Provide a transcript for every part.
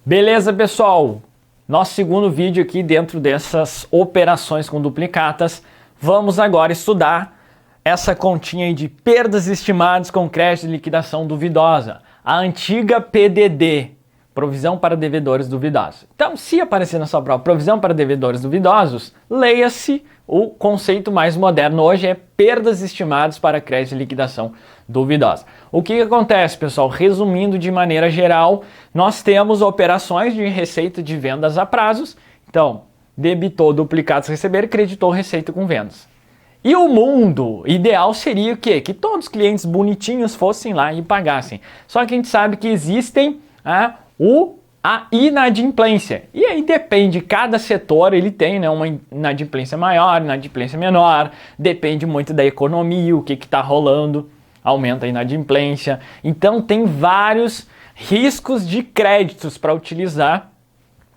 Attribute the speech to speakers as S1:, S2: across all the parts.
S1: Beleza, pessoal? Nosso segundo vídeo aqui dentro dessas operações com duplicatas. Vamos agora estudar essa continha aí de perdas estimadas com crédito de liquidação duvidosa. A antiga PDD, provisão para devedores duvidosos. Então, se aparecer na sua prova provisão para devedores duvidosos, leia-se o conceito mais moderno hoje é perdas estimadas para crédito de liquidação duvidosa. O que acontece, pessoal? Resumindo de maneira geral, nós temos operações de receita de vendas a prazos. Então, debitou duplicados receber, creditou receita com vendas. E o mundo ideal seria o quê? Que todos os clientes bonitinhos fossem lá e pagassem. Só que a gente sabe que existem a inadimplência. E aí depende, cada setor ele tem, né, uma inadimplência maior, inadimplência menor, depende muito da economia, o que está rolando, aumenta a inadimplência. Então tem vários riscos de créditos para utilizar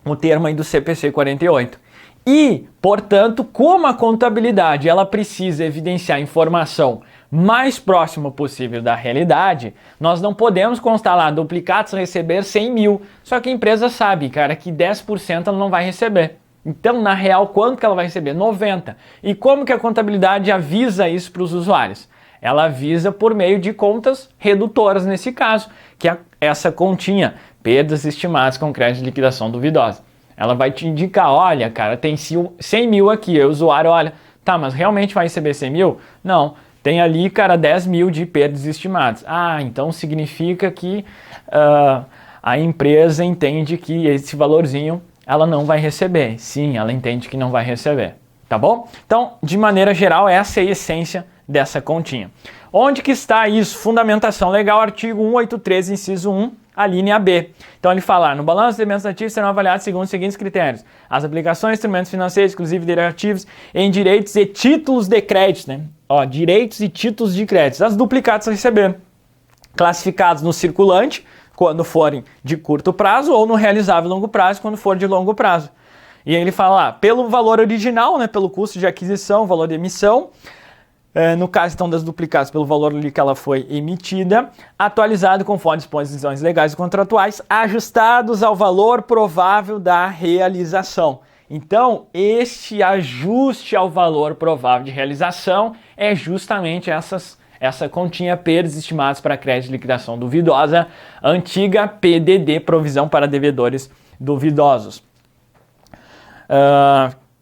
S1: o termo aí do CPC 48. E, portanto, como a contabilidade ela precisa evidenciar informação mais próxima possível da realidade, nós não podemos constar lá duplicados receber 100 mil. Só que a empresa sabe, cara, que 10% ela não vai receber. Então, na real, quanto que ela vai receber? 90. E como que a contabilidade avisa isso para os usuários? Ela avisa por meio de contas redutoras, nesse caso, que é essa continha, perdas estimadas com crédito de liquidação duvidosa. Ela vai te indicar, olha, cara, tem 100 mil aqui. Aí o usuário olha, tá, mas realmente vai receber 100 mil? Não, tem ali, cara, 10 mil de perdas estimadas. Ah, então significa que a empresa entende que esse valorzinho ela não vai receber. Sim, ela entende que não vai receber, tá bom? Então, de maneira geral, essa é a essência dessa continha. Onde que está isso? Fundamentação legal, artigo 183, inciso 1, a linha B. Então ele fala, no balanço de debenças ativos serão avaliados segundo os seguintes critérios: as aplicações, instrumentos financeiros, inclusive derivativos, em direitos e títulos de crédito, né? Ó, direitos e títulos de crédito. As duplicatas a receber, classificados no circulante, quando forem de curto prazo, ou no realizável longo prazo, quando for de longo prazo. E aí ele fala lá, pelo valor original, né, pelo custo de aquisição, valor de emissão, no caso então das duplicadas, pelo valor ali que ela foi emitida, atualizado conforme disposições legais e contratuais, ajustados ao valor provável da realização. Então, este ajuste ao valor provável de realização é justamente essa continha perdas estimadas para crédito de liquidação duvidosa, antiga PDD, provisão para devedores duvidosos.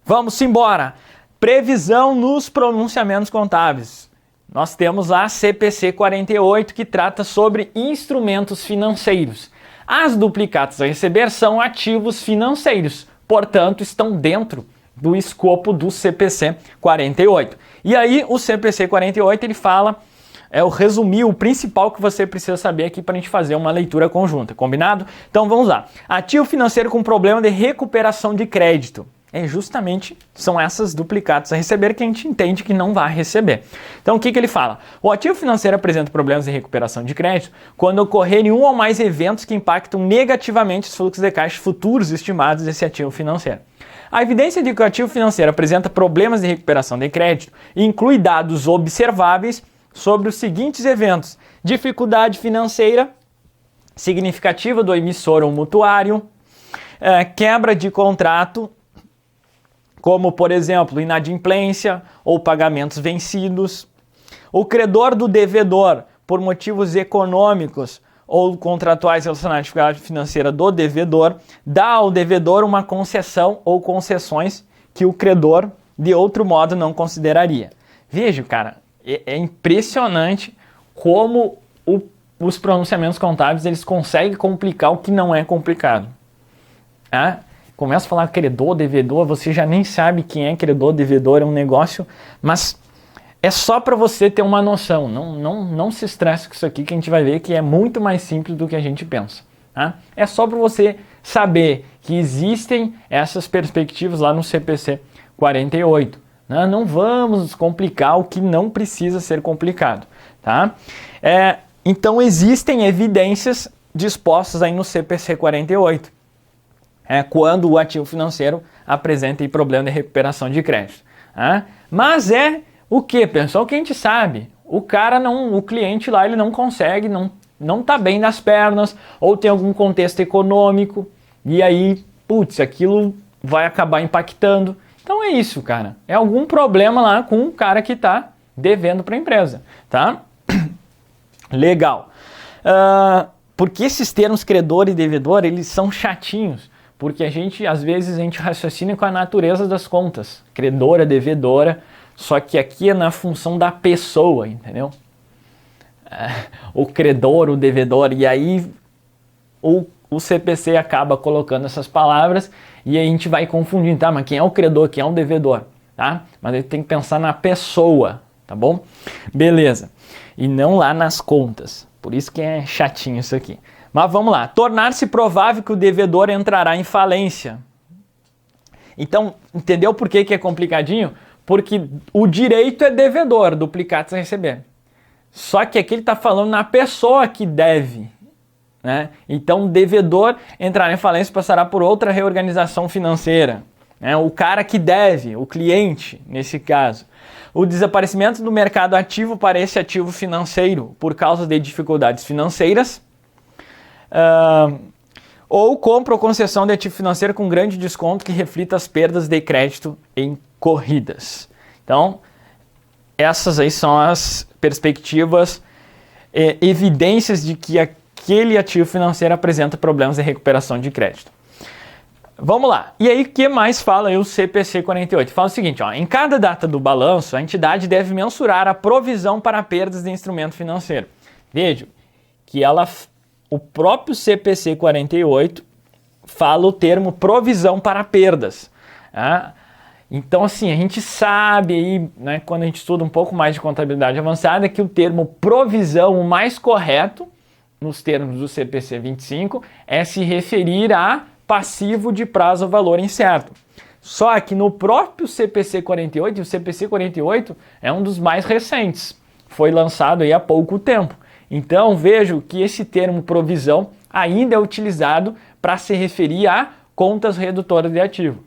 S1: Vamos embora. Previsão nos pronunciamentos contábeis. Nós temos lá a CPC 48, que trata sobre instrumentos financeiros. As duplicatas a receber são ativos financeiros, portanto, estão dentro do escopo do CPC 48. E aí, o CPC 48, ele fala, eu resumi o principal que você precisa saber aqui para a gente fazer uma leitura conjunta, combinado? Então, vamos lá. Ativo financeiro com problema de recuperação de crédito. Justamente são essas duplicatas a receber que a gente entende que não vai receber. Então o que ele fala? O ativo financeiro apresenta problemas de recuperação de crédito quando ocorrerem um ou mais eventos que impactam negativamente os fluxos de caixa futuros estimados desse ativo financeiro. A evidência de que o ativo financeiro apresenta problemas de recuperação de crédito inclui dados observáveis sobre os seguintes eventos: dificuldade financeira significativa do emissor ou mutuário, quebra de contrato, como, por exemplo, inadimplência ou pagamentos vencidos. O credor do devedor, por motivos econômicos ou contratuais relacionados à dificuldade financeira do devedor, dá ao devedor uma concessão ou concessões que o credor, de outro modo, não consideraria. Veja, cara, é impressionante como os pronunciamentos contábeis eles conseguem complicar o que não é complicado. Começa a falar credor, devedor, você já nem sabe quem é credor, devedor, é um negócio, mas é só para você ter uma noção. Não se estresse com isso aqui, que a gente vai ver que é muito mais simples do que a gente pensa. Tá? É só para você saber que existem essas perspectivas lá no CPC 48. Né? Não vamos complicar o que não precisa ser complicado. Tá? Então existem evidências dispostas aí no CPC 48. Quando o ativo financeiro apresenta problema de recuperação de crédito. Mas o que, pessoal? O que a gente sabe? O cliente lá ele não consegue, não está bem das pernas, ou tem algum contexto econômico e aí, putz, aquilo vai acabar impactando. Então é isso, cara. É algum problema lá com o cara que está devendo para a empresa, tá? Legal. Porque esses termos credor e devedor, eles são chatinhos, porque às vezes a gente raciocina com a natureza das contas, credora, devedora, só que aqui é na função da pessoa, entendeu? O credor, o devedor, e aí o CPC acaba colocando essas palavras e aí a gente vai confundindo, tá? Mas quem é o credor, quem é o devedor, tá? Mas a gente tem que pensar na pessoa, tá bom? Beleza. E não lá nas contas. Por isso que é chatinho isso aqui. Mas vamos lá. Tornar-se provável que o devedor entrará em falência. Então, entendeu por que é complicadinho? Porque o direito é devedor, duplicados a receber. Só que aqui ele está falando na pessoa que deve, né? Então, o devedor entrará em falência e passará por outra reorganização financeira. Né? O cara que deve, o cliente, nesse caso. O desaparecimento do mercado ativo para esse ativo financeiro por causa de dificuldades financeiras. Ou compra ou concessão de ativo financeiro com grande desconto que reflita as perdas de crédito em corridas. Então, essas aí são as perspectivas, evidências de que aquele ativo financeiro apresenta problemas de recuperação de crédito. Vamos lá. E aí, o que mais fala aí o CPC 48? Fala o seguinte, ó, em cada data do balanço, a entidade deve mensurar a provisão para perdas de instrumento financeiro. Veja que o próprio CPC 48 fala o termo provisão para perdas. Tá? Então, assim, a gente sabe aí, né, quando a gente estuda um pouco mais de contabilidade avançada, que o termo provisão, o mais correto, nos termos do CPC 25, é se referir a passivo de prazo ou valor incerto. Só que no próprio CPC 48, o CPC 48 é um dos mais recentes, foi lançado aí há pouco tempo. Então vejo que esse termo provisão ainda é utilizado para se referir a contas redutoras de ativo,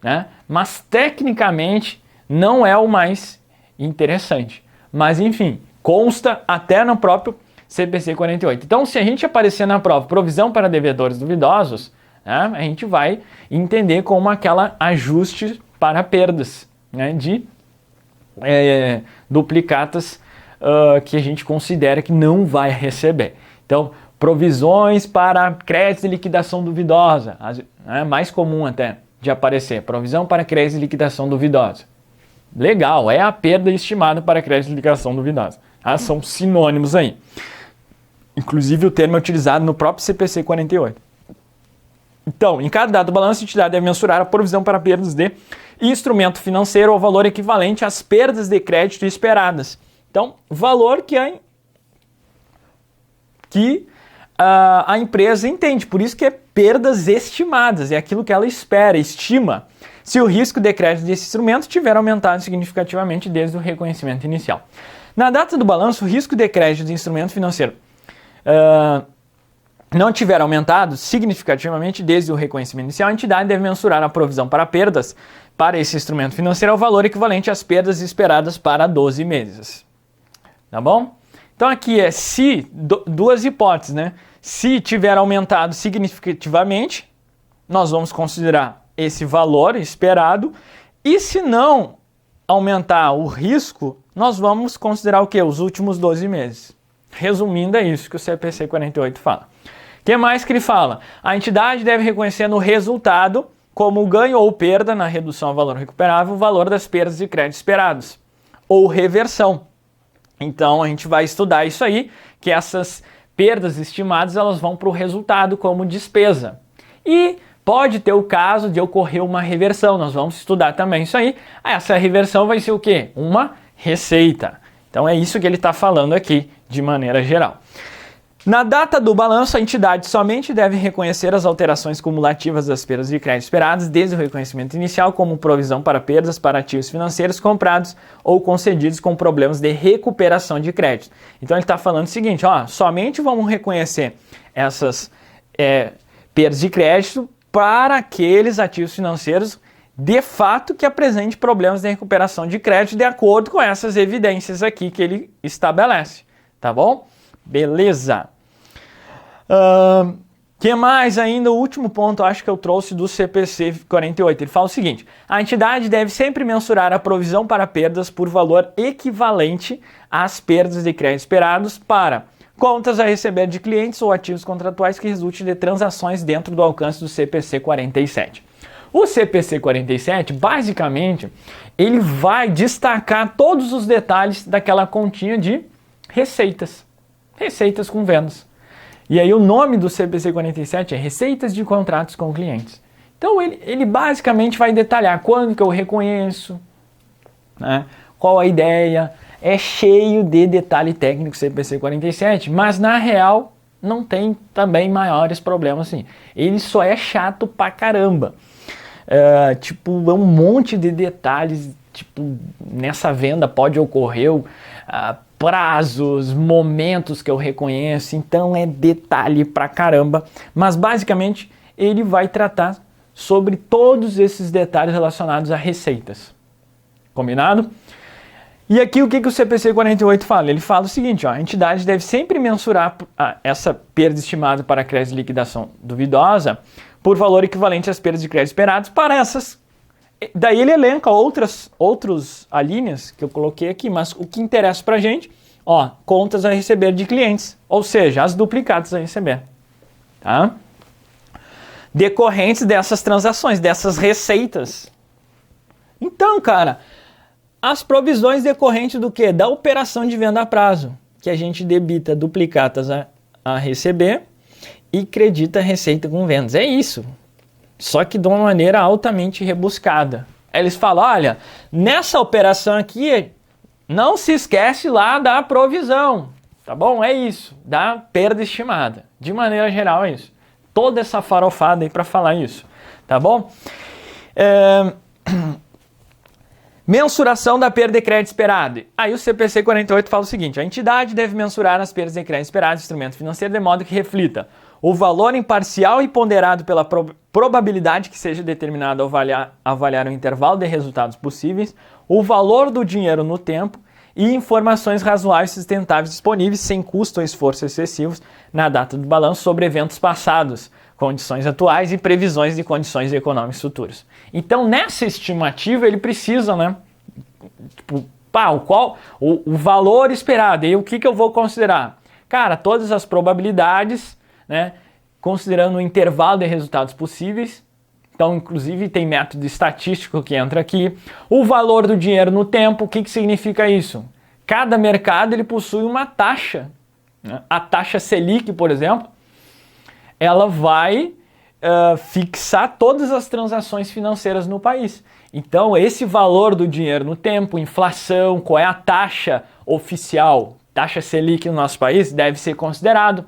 S1: né? Mas tecnicamente não é o mais interessante. Mas enfim, consta até no próprio CPC 48. Então se a gente aparecer na prova provisão para devedores duvidosos, né, a gente vai entender como aquela ajuste para perdas, né, de duplicatas que a gente considera que não vai receber. Então, provisões para créditos e liquidação duvidosa, mais comum até de aparecer, provisão para créditos e liquidação duvidosa. Legal, é a perda estimada para créditos e liquidação duvidosa. São sinônimos aí. Inclusive o termo é utilizado no próprio CPC 48. Então, em cada dado do balanço, a entidade deve mensurar a provisão para perdas de instrumento financeiro ou valor equivalente às perdas de crédito esperadas. Então, valor que a empresa entende, por isso que é perdas estimadas, é aquilo que ela espera, estima, se o risco de crédito desse instrumento tiver aumentado significativamente desde o reconhecimento inicial. Na data do balanço, o risco de crédito de instrumento financeiro não tiver aumentado significativamente desde o reconhecimento inicial, a entidade deve mensurar a provisão para perdas para esse instrumento financeiro ao valor equivalente às perdas esperadas para 12 meses. Tá bom? Então aqui é se, duas hipóteses, né? Se tiver aumentado significativamente, nós vamos considerar esse valor esperado, e se não aumentar o risco, nós vamos considerar o quê? Os últimos 12 meses. Resumindo, é isso que o CPC 48 fala. O que mais que ele fala? A entidade deve reconhecer no resultado, como ganho ou perda na redução ao valor recuperável, o valor das perdas de crédito esperados, ou reversão. Então a gente vai estudar isso aí, que essas perdas estimadas elas vão para o resultado como despesa. E pode ter o caso de ocorrer uma reversão, nós vamos estudar também isso aí. Essa reversão vai ser o quê? Uma receita. Então é isso que ele está falando aqui, de maneira geral. Na data do balanço, a entidade somente deve reconhecer as alterações cumulativas das perdas de crédito esperadas desde o reconhecimento inicial, como provisão para perdas para ativos financeiros comprados ou concedidos com problemas de recuperação de crédito. Então ele está falando o seguinte, somente vamos reconhecer essas perdas de crédito para aqueles ativos financeiros de fato que apresentem problemas de recuperação de crédito de acordo com essas evidências aqui que ele estabelece, tá bom? Beleza. O Que mais ainda? O último ponto, acho que eu trouxe do CPC 48. Ele fala o seguinte: a entidade deve sempre mensurar a provisão para perdas por valor equivalente às perdas de crédito esperados para contas a receber de clientes ou ativos contratuais que resultem de transações dentro do alcance do CPC 47. O CPC 47, basicamente, ele vai destacar todos os detalhes daquela continha de receitas. Receitas com vendas. E aí o nome do CPC 47 é Receitas de Contratos com Clientes. Então ele basicamente vai detalhar quando que eu reconheço, né, qual a ideia. É cheio de detalhe técnico CPC 47, mas na real não tem também maiores problemas assim. Ele só é chato pra caramba. É um monte de detalhes, tipo, nessa venda pode ocorrer prazos, momentos que eu reconheço, então é detalhe pra caramba, mas basicamente ele vai tratar sobre todos esses detalhes relacionados a receitas. Combinado? E aqui o que o CPC 48 fala? Ele fala o seguinte, ó, a entidade deve sempre mensurar essa perda estimada para crédito de liquidação duvidosa por valor equivalente às perdas de crédito esperados para essas. Daí ele elenca outras alíneas que eu coloquei aqui, mas o que interessa pra gente, ó, contas a receber de clientes, ou seja, as duplicadas a receber, tá? Decorrentes dessas transações, dessas receitas. Então, cara, as provisões decorrentes do quê? Da operação de venda a prazo, que a gente debita duplicatas a receber e credita receita com vendas. É isso. Só que de uma maneira altamente rebuscada. Eles falam, olha, nessa operação aqui, não se esquece lá da provisão, tá bom? É isso, da perda estimada. De maneira geral é isso. Toda essa farofada aí para falar isso, tá bom? Mensuração da perda de crédito esperado. Aí o CPC 48 fala o seguinte, a entidade deve mensurar as perdas de crédito esperado do instrumento financeiro de modo que reflita o valor imparcial e ponderado pela probabilidade que seja determinado ao avaliar o intervalo de resultados possíveis, o valor do dinheiro no tempo e informações razoáveis e sustentáveis disponíveis sem custo ou esforço excessivos na data do balanço sobre eventos passados, condições atuais e previsões de condições econômicas futuras. Então, nessa estimativa, ele precisa, né? Tipo, o valor esperado. E o que eu vou considerar? Cara, todas as probabilidades, né? Considerando o intervalo de resultados possíveis. Então, inclusive, tem método estatístico que entra aqui. O valor do dinheiro no tempo, o que significa isso? Cada mercado ele possui uma taxa. Né? A taxa Selic, por exemplo, ela vai fixar todas as transações financeiras no país. Então, esse valor do dinheiro no tempo, inflação, qual é a taxa oficial, taxa Selic no nosso país, deve ser considerado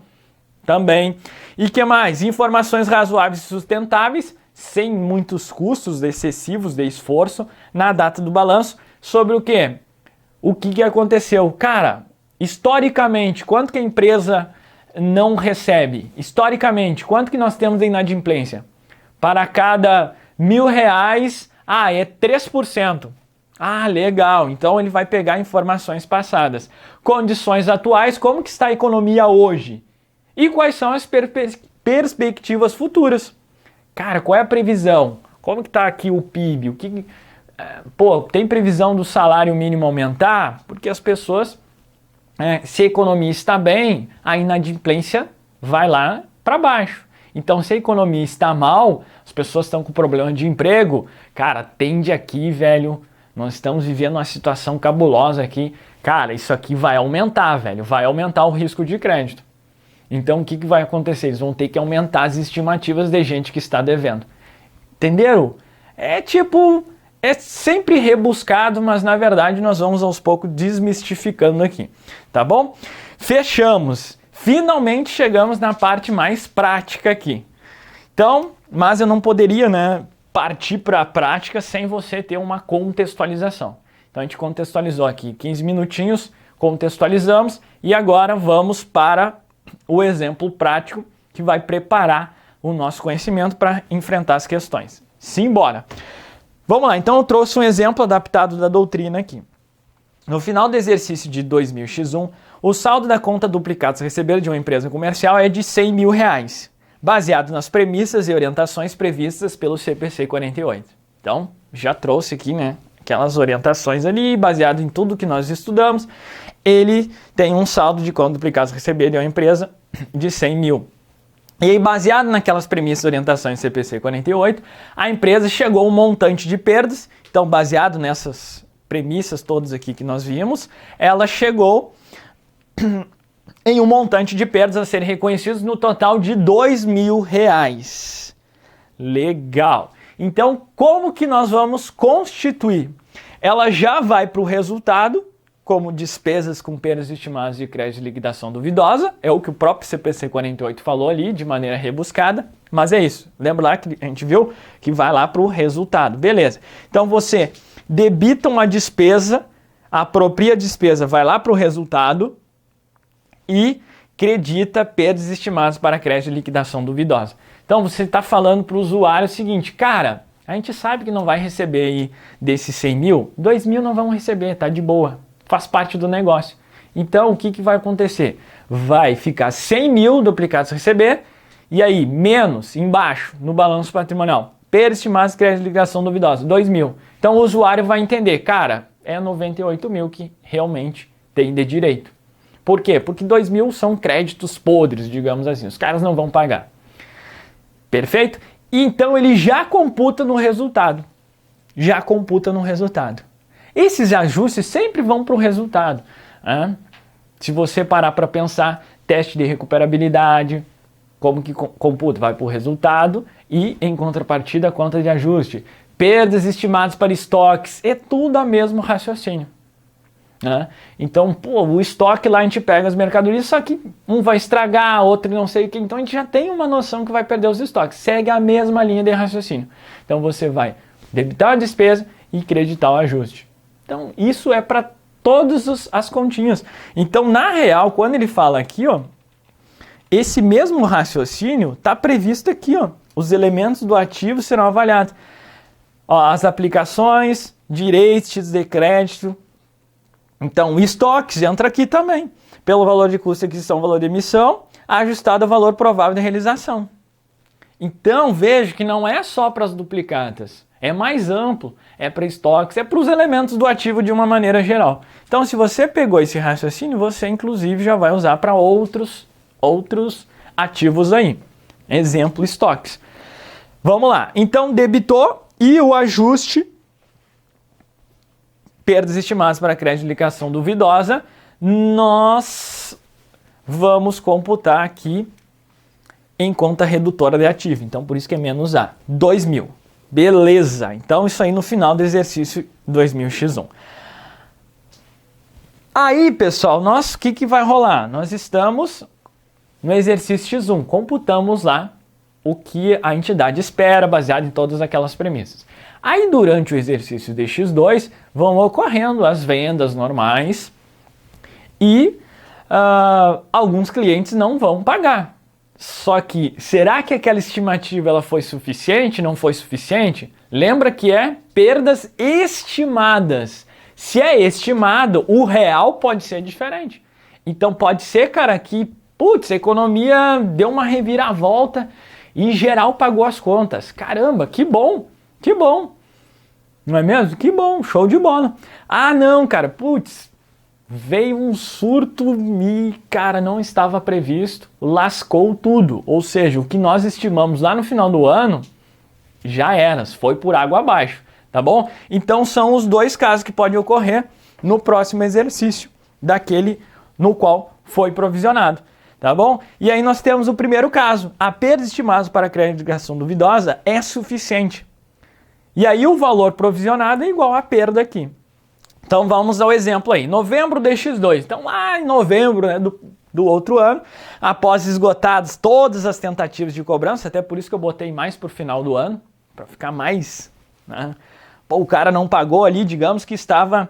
S1: também. E que mais? Informações razoáveis e sustentáveis, sem muitos custos excessivos de esforço, na data do balanço, sobre o quê? O que aconteceu? Cara, historicamente, quanto que a empresa não recebe? Historicamente, quanto que nós temos de inadimplência? Para cada R$1.000, é 3%. Legal. Então ele vai pegar informações passadas. Condições atuais, como que está a economia hoje? E quais são as perspectivas futuras? Cara, qual é a previsão? Como que está aqui o PIB? Tem previsão do salário mínimo aumentar? Porque as pessoas, se a economia está bem, a inadimplência vai lá para baixo. Então, se a economia está mal, as pessoas estão com problema de emprego, cara, tende aqui, velho, nós estamos vivendo uma situação cabulosa aqui. Cara, isso aqui vai aumentar, velho, vai aumentar o risco de crédito. Então, o que vai acontecer? Eles vão ter que aumentar as estimativas de gente que está devendo. Entenderam? É sempre rebuscado, mas na verdade nós vamos aos poucos desmistificando aqui, tá bom? Fechamos. Finalmente chegamos na parte mais prática aqui. Então, mas eu não poderia, partir para a prática sem você ter uma contextualização. Então a gente contextualizou aqui 15 minutinhos, contextualizamos e agora vamos para o exemplo prático que vai preparar o nosso conhecimento para enfrentar as questões. Simbora! Vamos lá, então eu trouxe um exemplo adaptado da doutrina aqui. No final do exercício de 2000x1, o saldo da conta duplicados a receber de uma empresa comercial é de R$100.000. baseado nas premissas e orientações previstas pelo CPC 48. Então, já trouxe aqui, né, aquelas orientações ali, baseado em tudo que nós estudamos. Ele tem um saldo de conta duplicados receber de uma empresa de 100 mil. E aí, baseado naquelas premissas e orientações do CPC 48, a empresa chegou a um montante de perdas. Então, baseado nessas premissas todas aqui que nós vimos, ela chegou em um montante de perdas a serem reconhecidos no total de R$2.000. Legal! Então, como que nós vamos constituir? Ela já vai para o resultado, como despesas com perdas estimadas de crédito de liquidação duvidosa, é o que o próprio CPC 48 falou ali, de maneira rebuscada, mas é isso. Lembra lá que a gente viu que vai lá para o resultado. Beleza. Então, você debita uma despesa, apropria a despesa, vai lá para o resultado e credita perdas estimadas para crédito de liquidação duvidosa. Então, você está falando para o usuário o seguinte, cara, a gente sabe que não vai receber aí desses 100 mil, 2 mil não vão receber, tá de boa, faz parte do negócio. Então, o que vai acontecer? Vai ficar 100 mil duplicados a receber, e aí, menos, embaixo, no balanço patrimonial, perdas estimadas de crédito de liquidação duvidosa, 2 mil. Então, o usuário vai entender, cara, é 98 mil que realmente tem de direito. Por quê? Porque 2 mil são créditos podres, digamos assim, os caras não vão pagar. Perfeito? Então ele já computa no resultado. Já computa no resultado. Esses ajustes sempre vão para o resultado. Né? Se você parar para pensar, teste de recuperabilidade, como que computa? Vai para o resultado e, em contrapartida, a conta de ajuste. Perdas estimadas para estoques, é tudo o mesmo raciocínio. Né? Então, o estoque lá a gente pega as mercadorias, só que um vai estragar, outro não sei o que, então a gente já tem uma noção que vai perder os estoques, segue a mesma linha de raciocínio. Então você vai debitar a despesa e creditar o ajuste. Então isso é para todas as continhas. Então na real, quando ele fala aqui, ó, esse mesmo raciocínio está previsto aqui, ó, os elementos do ativo serão avaliados. Ó, as aplicações, direitos de crédito. Então, estoques entra aqui também, pelo valor de custo de aquisição, valor de emissão, ajustado ao valor provável de realização. Então, veja que não é só para as duplicatas, é mais amplo, é para estoques, é para os elementos do ativo de uma maneira geral. Então, se você pegou esse raciocínio, você inclusive já vai usar para outros ativos aí. Exemplo, estoques. Vamos lá. Então, debitou e o ajuste, perdas estimadas para crédito de liquidação duvidosa, nós vamos computar aqui em conta redutora de ativo. Então, por isso que é menos A. 2 mil. Beleza. Então, isso aí no final do exercício 2000x1. Aí, pessoal, o que vai rolar? Nós estamos no exercício x1. Computamos lá o que a entidade espera, baseado em todas aquelas premissas. Aí, durante o exercício de x2, vão ocorrendo as vendas normais e alguns clientes não vão pagar. Só que, será que aquela estimativa ela foi suficiente? Não foi suficiente? Lembra que é perdas estimadas. Se é estimado, o real pode ser diferente. Então, pode ser, cara, que, a economia deu uma reviravolta e geral pagou as contas. Caramba, que bom! Que bom, não é mesmo? Que bom, show de bola. Ah, não, cara, veio um surto e, cara, não estava previsto, lascou tudo. Ou seja, o que nós estimamos lá no final do ano, já era, foi por água abaixo, tá bom? Então são os dois casos que podem ocorrer no próximo exercício, daquele no qual foi provisionado. Tá bom? E aí nós temos o primeiro caso. A perda estimada para crédito de liquidação duvidosa é suficiente. E aí o valor provisionado é igual à perda aqui. Então vamos ao exemplo aí. Novembro de X2. Então lá em novembro, né, do outro ano, após esgotadas todas as tentativas de cobrança, até por isso que eu botei mais para o final do ano, para ficar mais... Né? O cara não pagou ali, digamos que estava...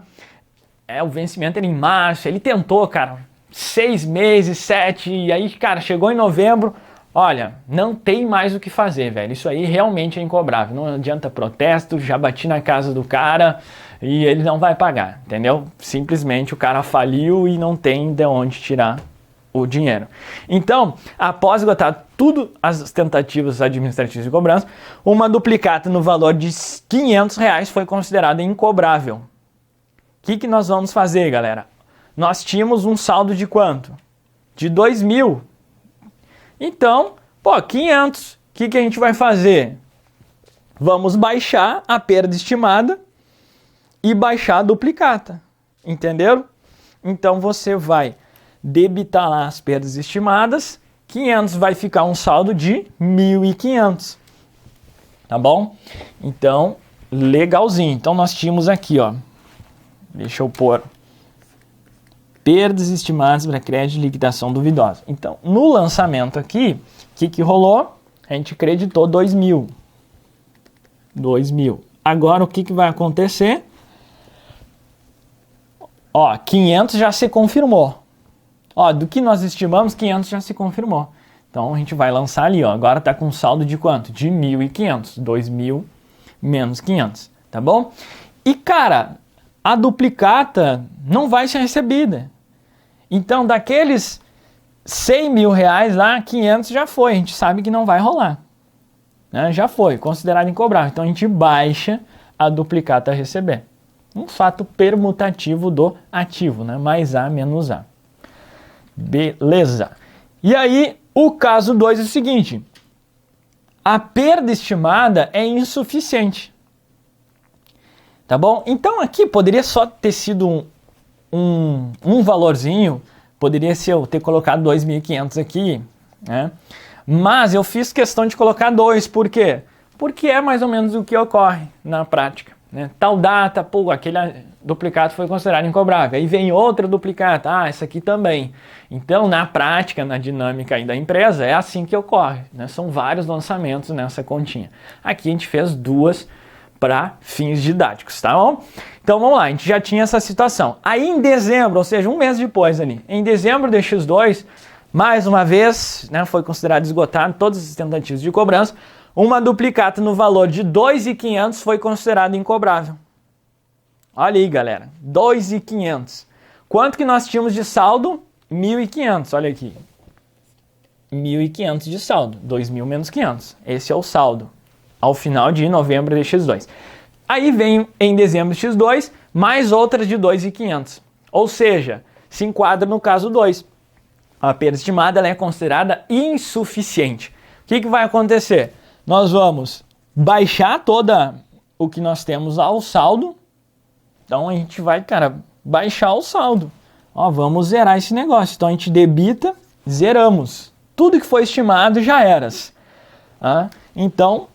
S1: o vencimento era em março, ele tentou, cara, 6 meses, 7, e aí, cara, chegou em novembro... Olha, não tem mais o que fazer, velho. Isso aí realmente é incobrável. Não adianta protesto, já bati na casa do cara e ele não vai pagar, entendeu? Simplesmente o cara faliu e não tem de onde tirar o dinheiro. Então, após esgotar tudo as tentativas administrativas de cobrança, uma duplicata no valor de R$500 foi considerada incobrável. O que nós vamos fazer, galera? Nós tínhamos um saldo de quanto? De 2.000. Então, 500. O que a gente vai fazer? Vamos baixar a perda estimada e baixar a duplicata. Entenderam? Então, você vai debitar lá as perdas estimadas, 500 vai ficar um saldo de 1.500, tá bom? Então, legalzinho. Então, nós tínhamos aqui, ó, deixa eu pôr, perdas estimadas para crédito e liquidação duvidosa. Então, no lançamento aqui, o que rolou? A gente creditou 2.000. 2.000. Agora, o que vai acontecer? Ó, 500 já se confirmou. Ó, do que nós estimamos, 500 já se confirmou. Então, a gente vai lançar ali, ó. Agora tá com saldo de quanto? De 1.500. 2.000 menos 500, tá bom? E, cara, a duplicata não vai ser recebida. Então, daqueles R$100.000 lá, 500 já foi. A gente sabe que não vai rolar. Né? Já foi, considerado incobrável. Então, a gente baixa a duplicata a receber. Um fato permutativo do ativo, né? Mais A menos A. Beleza. E aí, o caso 2 é o seguinte. A perda estimada é insuficiente. Tá bom? Então, aqui poderia só ter sido um valorzinho. Poderia ser eu ter colocado 2.500 aqui, né? Mas eu fiz questão de colocar 2. Por quê? Porque é mais ou menos o que ocorre na prática. Né? Tal data, aquele duplicata foi considerado incobrável. Aí vem outra duplicata, essa aqui também. Então, na prática, na dinâmica aí da empresa, é assim que ocorre. Né? São vários lançamentos nessa continha. Aqui a gente fez 2 para fins didáticos, tá bom? Então, vamos lá, a gente já tinha essa situação. Aí em dezembro, ou seja, um mês depois ali, em dezembro de X2, mais uma vez, né, foi considerado esgotado todas as tentativas de cobrança. Uma duplicata no valor de 2.500 foi considerada incobrável. Olha aí, galera. 2.500. Quanto que nós tínhamos de saldo? 1.500. Olha aqui. 1.500 de saldo. 2.000 menos 500. Esse é o saldo ao final de novembro de X2. Aí vem em dezembro de X2, mais outras de 2.500. Ou seja, se enquadra no caso 2. A perda estimada ela é considerada insuficiente. O que vai acontecer? Nós vamos baixar toda o que nós temos ao saldo. Então, a gente vai, baixar o saldo. Ó, vamos zerar esse negócio. Então, a gente debita, zeramos. Tudo que foi estimado já era. Então,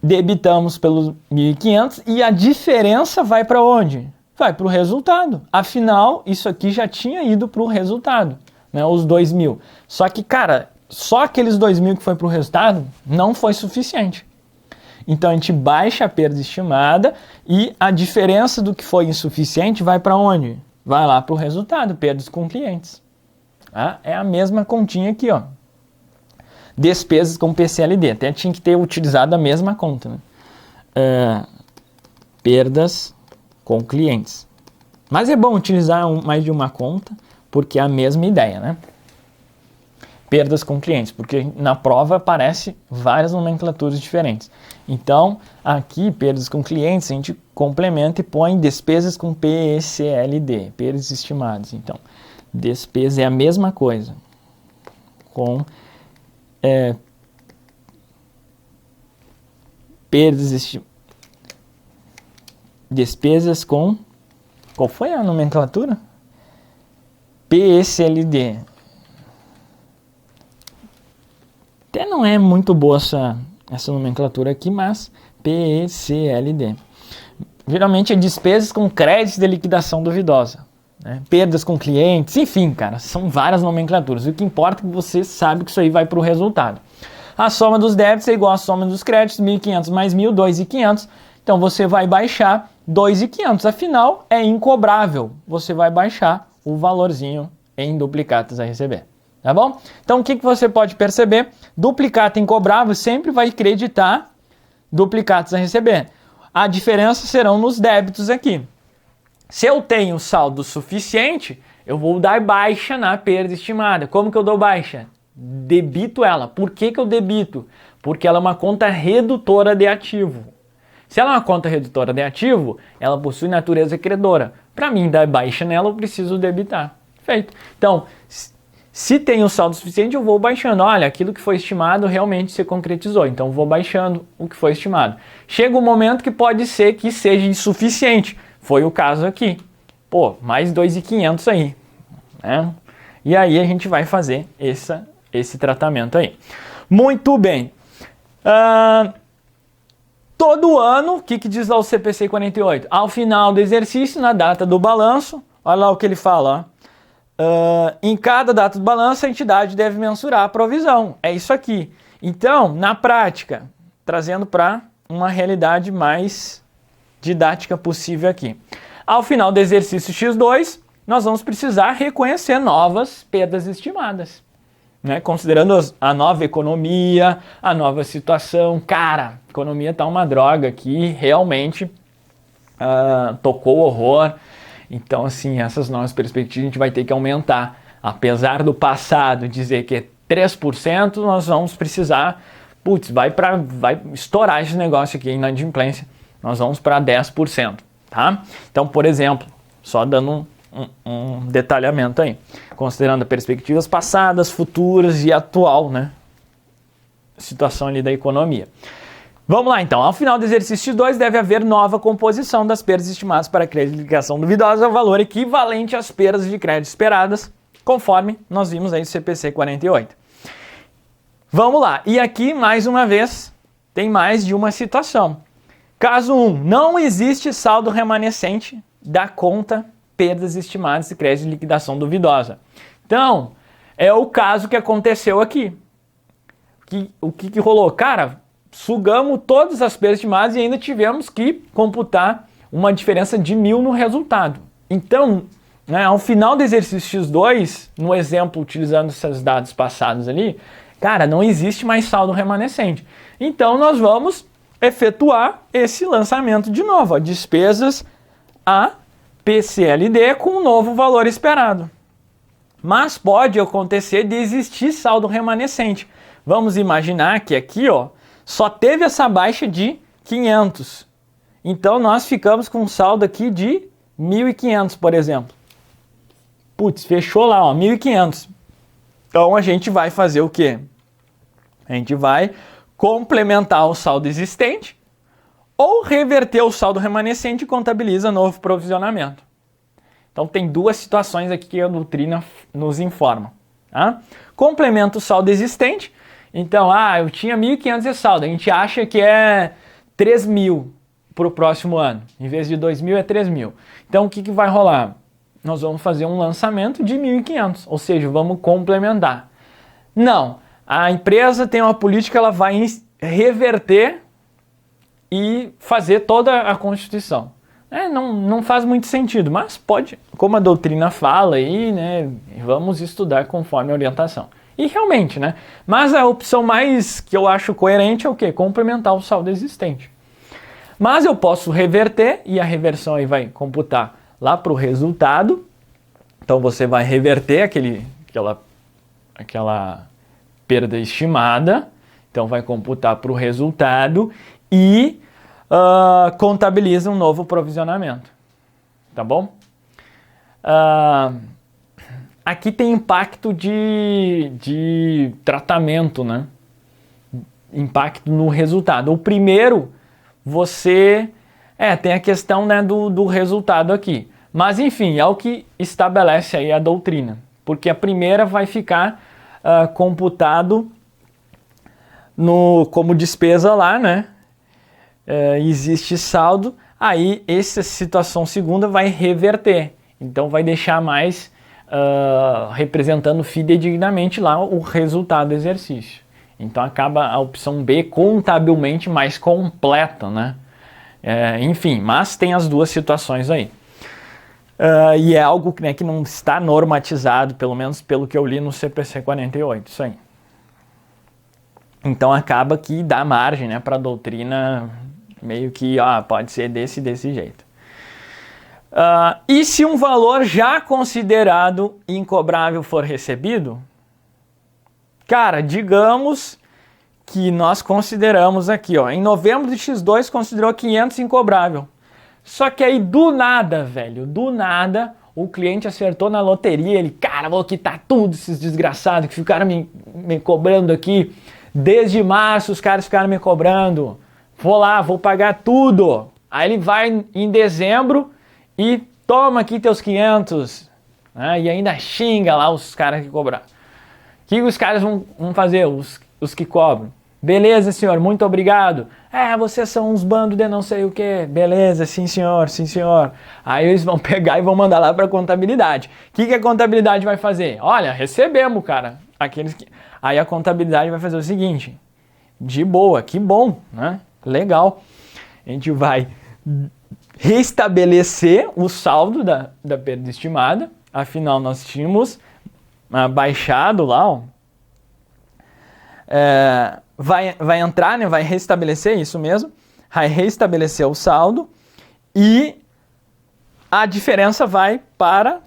S1: debitamos pelos 1.500 e a diferença vai para onde? Vai para o resultado. Afinal, isso aqui já tinha ido para o resultado, né? Os 2.000. Só que, só aqueles 2.000 que foi para o resultado não foi suficiente. Então, a gente baixa a perda estimada e a diferença do que foi insuficiente vai para onde? Vai lá para o resultado, perdas com clientes. É a mesma continha aqui, ó. Despesas com PCLD. Até tinha que ter utilizado a mesma conta. Né? Perdas com clientes. Mas é bom utilizar mais de uma conta, porque é a mesma ideia, né? Perdas com clientes, porque na prova aparece várias nomenclaturas diferentes. Então, aqui, perdas com clientes, a gente complementa e põe despesas com PCLD, perdas estimadas. Então, despesa é a mesma coisa, com despesas com... Qual foi a nomenclatura? PCLD. Até não é muito boa essa nomenclatura aqui, mas PCLD. Geralmente é despesas com créditos de liquidação duvidosa, né? Perdas com clientes, enfim, são várias nomenclaturas. O que importa é que você sabe que isso aí vai para o resultado. A soma dos débitos é igual à soma dos créditos, 1.500 mais 1.000, 2.500. Então você vai baixar 2.500, afinal é incobrável. Você vai baixar o valorzinho em duplicatas a receber. Tá bom? Então, o que você pode perceber? Duplicata incobrável sempre vai creditar duplicatas a receber. A diferença serão nos débitos aqui. Se eu tenho saldo suficiente, eu vou dar baixa na perda estimada. Como que eu dou baixa? Debito ela. Por que que eu debito? Porque ela é uma conta redutora de ativo. Se ela é uma conta redutora de ativo, ela possui natureza credora. Para mim dar baixa nela, eu preciso debitar. Feito. Então, se tem o saldo suficiente, eu vou baixando. Olha, aquilo que foi estimado realmente se concretizou. Então, eu vou baixando o que foi estimado. Chega um momento que pode ser que seja insuficiente. Foi o caso aqui. Pô, mais 2.500 aí. Né? E aí a gente vai fazer esse tratamento aí. Muito bem. Todo ano, o que diz lá o CPC 48? Ao final do exercício, na data do balanço, olha lá o que ele fala, ó. Em cada data do balanço, a entidade deve mensurar a provisão. É isso aqui. Então, na prática, trazendo para uma realidade mais didática possível aqui. Ao final do exercício X2, nós vamos precisar reconhecer novas perdas estimadas. Né? Considerando a nova economia, a nova situação. Cara, a economia tá uma droga aqui, realmente tocou horror. Então, assim, essas novas perspectivas a gente vai ter que aumentar. Apesar do passado dizer que é 3%, nós vamos precisar, vai estourar esse negócio aqui, inadimplência. Nós vamos para 10%, tá? Então, por exemplo, só dando um detalhamento aí, considerando perspectivas passadas, futuras e atual, né? Situação ali da economia. Vamos lá então, ao final do exercício 2 deve haver nova composição das perdas estimadas para crédito de liquidação duvidosa ao valor equivalente às perdas de crédito esperadas, conforme nós vimos aí no CPC 48. Vamos lá, e aqui mais uma vez tem mais de uma situação. Caso 1, não existe saldo remanescente da conta perdas estimadas de crédito de liquidação duvidosa. Então, é o caso que aconteceu aqui. O que rolou? Cara, sugamos todas as perdas estimadas e ainda tivemos que computar uma diferença de 1.000 no resultado. Então, né, ao final do exercício X2, no exemplo utilizando esses dados passados ali, cara, não existe mais saldo remanescente. Então, nós vamos efetuar esse lançamento de novo, despesas a PCLD com um novo valor esperado. Mas pode acontecer de existir saldo remanescente. Vamos imaginar que aqui, ó, só teve essa baixa de 500. Então nós ficamos com um saldo aqui de 1.500, por exemplo. Putz, fechou lá, ó, 1.500. Então a gente vai fazer o quê? A gente vai complementar o saldo existente ou reverter o saldo remanescente e contabiliza novo provisionamento. Então tem duas situações aqui que a doutrina nos informa. Tá? Complementa o saldo existente. Então, eu tinha 1.500 de saldo, a gente acha que é 3.000 para o próximo ano. Em vez de 2.000 é 3.000. Então o que vai rolar? Nós vamos fazer um lançamento de 1.500, ou seja, vamos complementar. Não, a empresa tem uma política, ela vai reverter e fazer toda a Constituição. Não faz muito sentido, mas pode, como a doutrina fala aí, né, vamos estudar conforme a orientação. E realmente, né, mas a opção mais que eu acho coerente é o quê? Complementar o saldo existente. Mas eu posso reverter e a reversão aí vai computar lá para o resultado. Então você vai reverter aquela perda estimada, então vai computar para o resultado e contabiliza um novo provisionamento, tá bom? Aqui tem impacto de tratamento, né? Impacto no resultado. O primeiro, você tem a questão, né, do resultado aqui, mas enfim, é o que estabelece aí a doutrina, porque a primeira vai ficar computado como despesa lá, né? Existe saldo, aí essa situação segunda vai reverter, então vai deixar mais representando fidedignamente lá o resultado do exercício. Então acaba a opção B contabilmente mais completa, né? Enfim, mas tem as duas situações aí. E é algo que não está normatizado, pelo menos pelo que eu li no CPC 48, isso aí. Então acaba que dá margem, né, para a doutrina meio que pode ser desse jeito. E se um valor já considerado incobrável for recebido? Cara, digamos que nós consideramos aqui, ó, em novembro de X2 considerou 500 incobrável. Só que aí do nada, velho, do nada, o cliente acertou na loteria, ele, cara, vou quitar tudo esses desgraçados que ficaram me cobrando aqui. Desde março os caras ficaram me cobrando. Vou lá, vou pagar tudo. Aí ele vai em dezembro e toma aqui teus 500. Né? E ainda xinga lá os caras que cobraram. O que os caras vão fazer, os que cobram? Beleza, senhor, muito obrigado. Vocês são uns bandos de não sei o que. Beleza, sim, senhor, sim, senhor. Aí eles vão pegar e vão mandar lá para a contabilidade. O que a contabilidade vai fazer? Olha, recebemos, cara. Aí a contabilidade vai fazer o seguinte. De boa, que bom, né? Legal. A gente vai restabelecer o saldo da perda estimada. Afinal, nós tínhamos baixado lá, ó. Vai entrar, né? Vai restabelecer isso mesmo. Vai restabelecer o saldo e a diferença vai para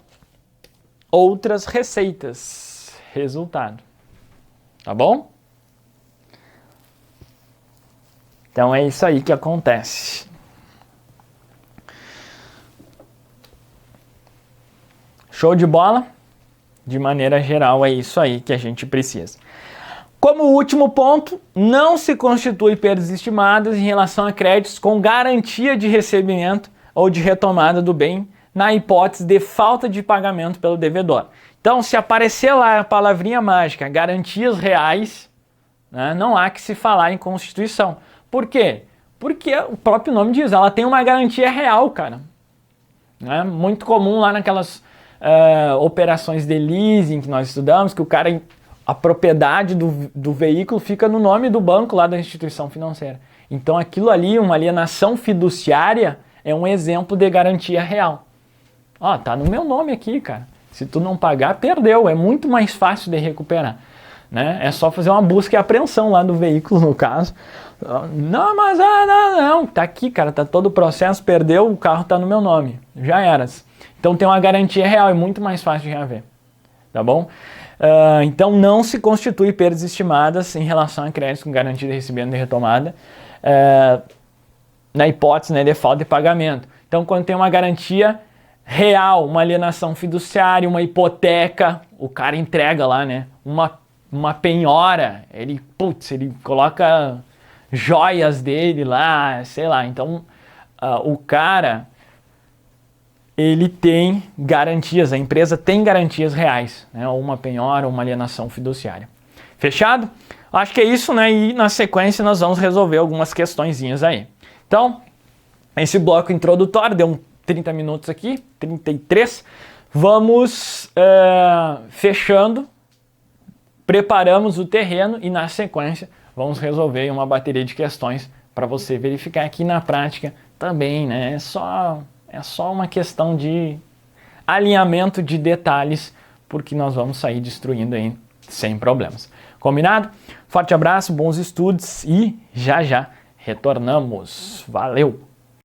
S1: outras receitas. Resultado. Tá bom? Então é isso aí que acontece. Show de bola? De maneira geral, é isso aí que a gente precisa. Como último ponto, não se constitui perdas estimadas em relação a créditos com garantia de recebimento ou de retomada do bem na hipótese de falta de pagamento pelo devedor. Então, se aparecer lá a palavrinha mágica, garantias reais, né, não há que se falar em constituição. Por quê? Porque o próprio nome diz, ela tem uma garantia real, cara. É muito comum lá naquelas operações de leasing que nós estudamos, que a propriedade do veículo fica no nome do banco lá da instituição financeira. Então aquilo ali, uma alienação fiduciária, é um exemplo de garantia real. Ó, tá no meu nome aqui, cara. Se tu não pagar, perdeu. É muito mais fácil de recuperar. Né? É só fazer uma busca e apreensão lá do veículo, no caso. Não, mas não. Tá aqui, cara. Tá todo o processo, perdeu, o carro tá no meu nome. Já eras. Então tem uma garantia real, é muito mais fácil de reaver. Tá bom? Então não se constitui perdas estimadas em relação a créditos com garantia de recebimento de retomada na hipótese, né, de falta de pagamento. Então quando tem uma garantia real, uma alienação fiduciária, uma hipoteca, o cara entrega lá, né, uma penhora, ele coloca joias dele lá, sei lá. Então o cara, ele tem garantias, a empresa tem garantias reais, né? Ou uma penhora, ou uma alienação fiduciária. Fechado? Acho que é isso, né? E na sequência nós vamos resolver algumas questõezinhas aí. Então, esse bloco introdutório, deu 30 minutos aqui, 33. Vamos fechando, preparamos o terreno e na sequência vamos resolver uma bateria de questões para você verificar aqui na prática também, né? É só uma questão de alinhamento de detalhes, porque nós vamos sair destruindo aí sem problemas. Combinado? Forte abraço, bons estudos e já retornamos. Valeu!